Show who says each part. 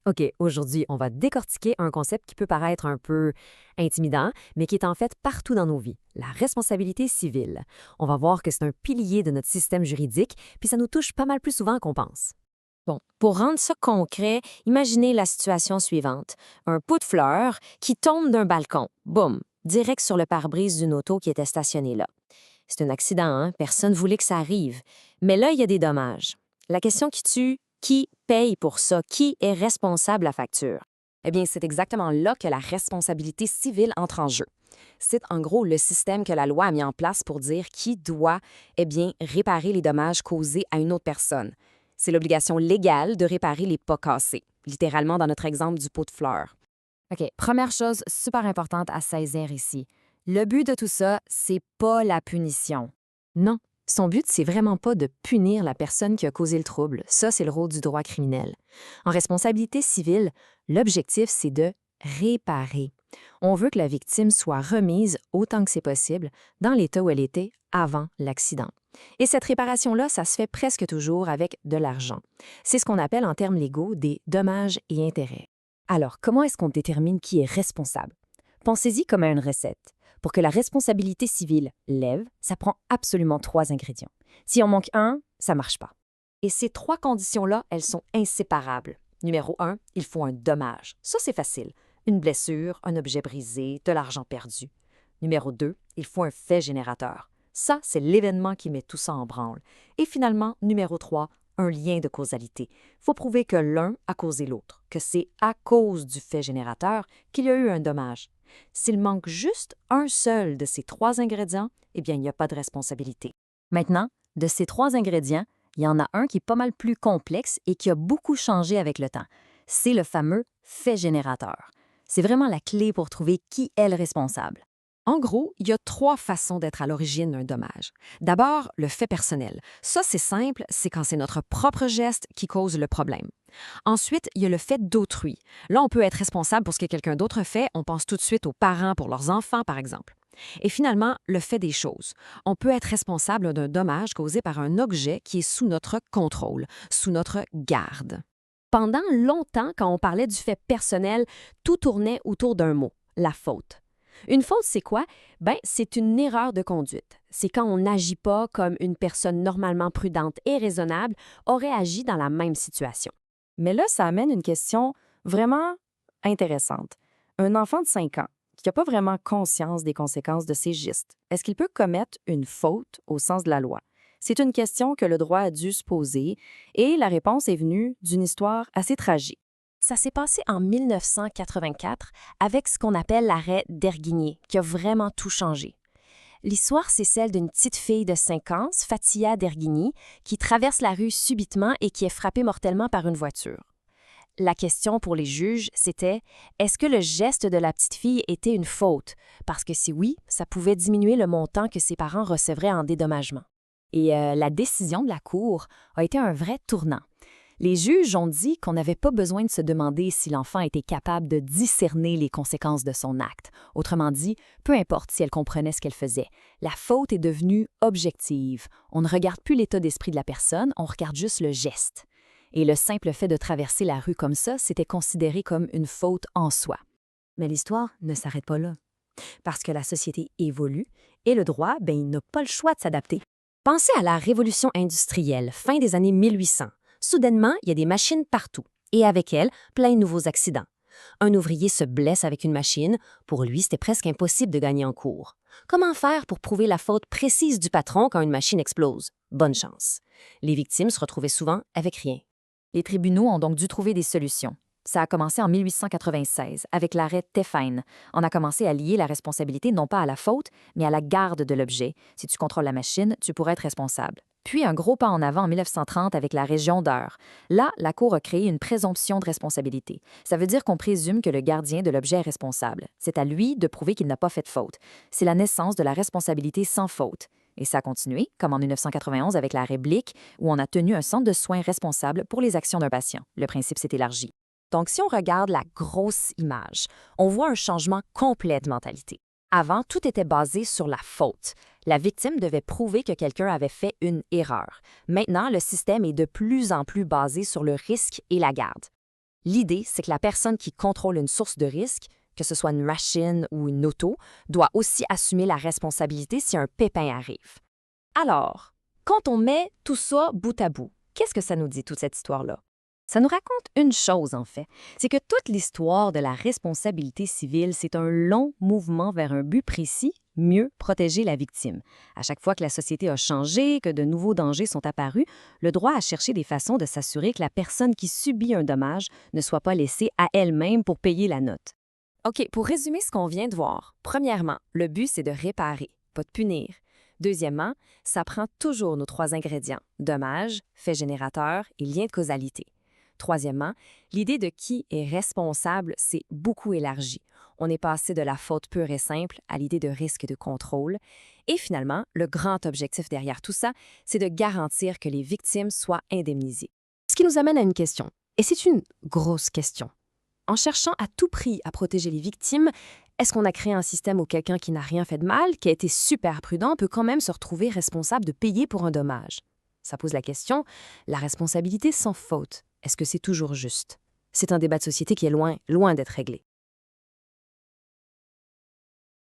Speaker 1: OK, aujourd'hui, on va décortiquer un concept qui peut paraître un peu intimidant, mais qui est en fait partout dans nos vies, la responsabilité civile. On va voir que c'est un pilier de notre système juridique, puis ça nous touche pas mal plus souvent qu'on pense.
Speaker 2: Bon, pour rendre ça concret, imaginez la situation suivante. Un pot de fleurs qui tombe d'un balcon. Boum, direct sur le pare-brise d'une auto qui était stationnée là. C'est un accident, hein? Personne ne voulait que ça arrive. Mais là, il y a des dommages. La question qui tue, qui paye pour ça? Qui est responsable de la facture?
Speaker 3: Eh bien, c'est exactement là que la responsabilité civile entre en jeu. C'est en gros le système que la loi a mis en place pour dire qui doit, réparer les dommages causés à une autre personne. C'est l'obligation légale de réparer les pots cassés, littéralement dans notre exemple du pot de fleurs.
Speaker 4: OK, première chose super importante à saisir ici. Le but de tout ça, c'est pas la punition.
Speaker 1: Non, son but, c'est vraiment pas de punir la personne qui a causé le trouble. Ça, c'est le rôle du droit criminel. En responsabilité civile, l'objectif, c'est de réparer. On veut que la victime soit remise autant que c'est possible dans l'état où elle était avant l'accident. Et cette réparation-là, ça se fait presque toujours avec de l'argent. C'est ce qu'on appelle en termes légaux des dommages et intérêts.
Speaker 5: Alors, comment est-ce qu'on détermine qui est responsable? Pensez-y comme à une recette. Pour que la responsabilité civile lève, ça prend absolument 3 ingrédients. Si on manque un, ça marche pas.
Speaker 3: Et ces 3 conditions-là, elles sont inséparables. Numéro 1, il faut un dommage. Ça, c'est facile. Une blessure, un objet brisé, de l'argent perdu. Numéro 2, il faut un fait générateur. Ça, c'est l'événement qui met tout ça en branle. Et finalement, numéro 3, un lien de causalité. Il faut prouver que l'un a causé l'autre, que c'est à cause du fait générateur qu'il y a eu un dommage. S'il manque juste un seul de ces 3 ingrédients, eh bien, il n'y a pas de responsabilité.
Speaker 5: Maintenant, de ces 3 ingrédients, il y en a un qui est pas mal plus complexe et qui a beaucoup changé avec le temps. C'est le fameux fait générateur. C'est vraiment la clé pour trouver qui est le responsable.
Speaker 3: En gros, il y a 3 façons d'être à l'origine d'un dommage. D'abord, le fait personnel. Ça, c'est simple, c'est quand c'est notre propre geste qui cause le problème. Ensuite, il y a le fait d'autrui. Là, on peut être responsable pour ce que quelqu'un d'autre fait. On pense tout de suite aux parents pour leurs enfants, par exemple. Et finalement, le fait des choses. On peut être responsable d'un dommage causé par un objet qui est sous notre contrôle, sous notre garde.
Speaker 5: Pendant longtemps, quand on parlait du fait personnel, tout tournait autour d'un mot, la faute. Une faute, c'est quoi? C'est une erreur de conduite. C'est quand on n'agit pas comme une personne normalement prudente et raisonnable aurait agi dans la même situation.
Speaker 4: Mais là, ça amène une question vraiment intéressante. Un enfant de 5 ans qui n'a pas vraiment conscience des conséquences de ses gestes, est-ce qu'il peut commettre une faute au sens de la loi? C'est une question que le droit a dû se poser et la réponse est venue d'une histoire assez tragique.
Speaker 5: Ça s'est passé en 1984 avec ce qu'on appelle l'arrêt d'Erguigné, qui a vraiment tout changé. L'histoire, c'est celle d'une petite fille de 5 ans, Fatia d'Erguigny, qui traverse la rue subitement et qui est frappée mortellement par une voiture. La question pour les juges, c'était est-ce que le geste de la petite fille était une faute? Parce que si oui, ça pouvait diminuer le montant que ses parents recevraient en dédommagement. Et la décision de la Cour a été un vrai tournant. Les juges ont dit qu'on n'avait pas besoin de se demander si l'enfant était capable de discerner les conséquences de son acte. Autrement dit, peu importe si elle comprenait ce qu'elle faisait, la faute est devenue objective. On ne regarde plus l'état d'esprit de la personne, on regarde juste le geste. Et le simple fait de traverser la rue comme ça, c'était considéré comme une faute en soi. Mais l'histoire ne s'arrête pas là. Parce que la société évolue et le droit, il n'a pas le choix de s'adapter. Pensez à la révolution industrielle, fin des années 1800. Soudainement, il y a des machines partout, et avec elles, plein de nouveaux accidents. Un ouvrier se blesse avec une machine, pour lui, c'était presque impossible de gagner en cours. Comment faire pour prouver la faute précise du patron quand une machine explose? Bonne chance. Les victimes se retrouvaient souvent avec rien.
Speaker 4: Les tribunaux ont donc dû trouver des solutions. Ça a commencé en 1896 avec l'arrêt Tefein. On a commencé à lier la responsabilité non pas à la faute, mais à la garde de l'objet. Si tu contrôles la machine, tu pourrais être responsable. Puis un gros pas en avant en 1930 avec la région d'heure. Là, la Cour a créé une présomption de responsabilité. Ça veut dire qu'on présume que le gardien de l'objet est responsable. C'est à lui de prouver qu'il n'a pas fait de faute. C'est la naissance de la responsabilité sans faute. Et ça a continué, comme en 1991 avec l'arrêt Blick, où on a tenu un centre de soins responsable pour les actions d'un patient. Le principe s'est élargi.
Speaker 5: Donc, si on regarde la grosse image, on voit un changement complet de mentalité. Avant, tout était basé sur la faute. La victime devait prouver que quelqu'un avait fait une erreur. Maintenant, le système est de plus en plus basé sur le risque et la garde.
Speaker 3: L'idée, c'est que la personne qui contrôle une source de risque, que ce soit une machine ou une auto, doit aussi assumer la responsabilité si un pépin arrive. Alors, quand on met tout ça bout à bout, qu'est-ce que ça nous dit, toute cette histoire-là? Ça nous raconte une chose, en fait, c'est que toute l'histoire de la responsabilité civile, c'est un long mouvement vers un but précis, mieux protéger la victime. À chaque fois que la société a changé, que de nouveaux dangers sont apparus, le droit a cherché des façons de s'assurer que la personne qui subit un dommage ne soit pas laissée à elle-même pour payer la note.
Speaker 1: OK, pour résumer ce qu'on vient de voir, premièrement, le but, c'est de réparer, pas de punir. Deuxièmement, ça prend toujours nos 3 ingrédients, dommage, fait générateur et lien de causalité. Troisièmement, l'idée de qui est responsable s'est beaucoup élargie. On est passé de la faute pure et simple à l'idée de risque et de contrôle. Et finalement, le grand objectif derrière tout ça, c'est de garantir que les victimes soient indemnisées. Ce qui nous amène à une question, et c'est une grosse question. En cherchant à tout prix à protéger les victimes, est-ce qu'on a créé un système où quelqu'un qui n'a rien fait de mal, qui a été super prudent, peut quand même se retrouver responsable de payer pour un dommage? Ça pose la question, la responsabilité sans faute, est-ce que c'est toujours juste? C'est un débat de société qui est loin d'être réglé.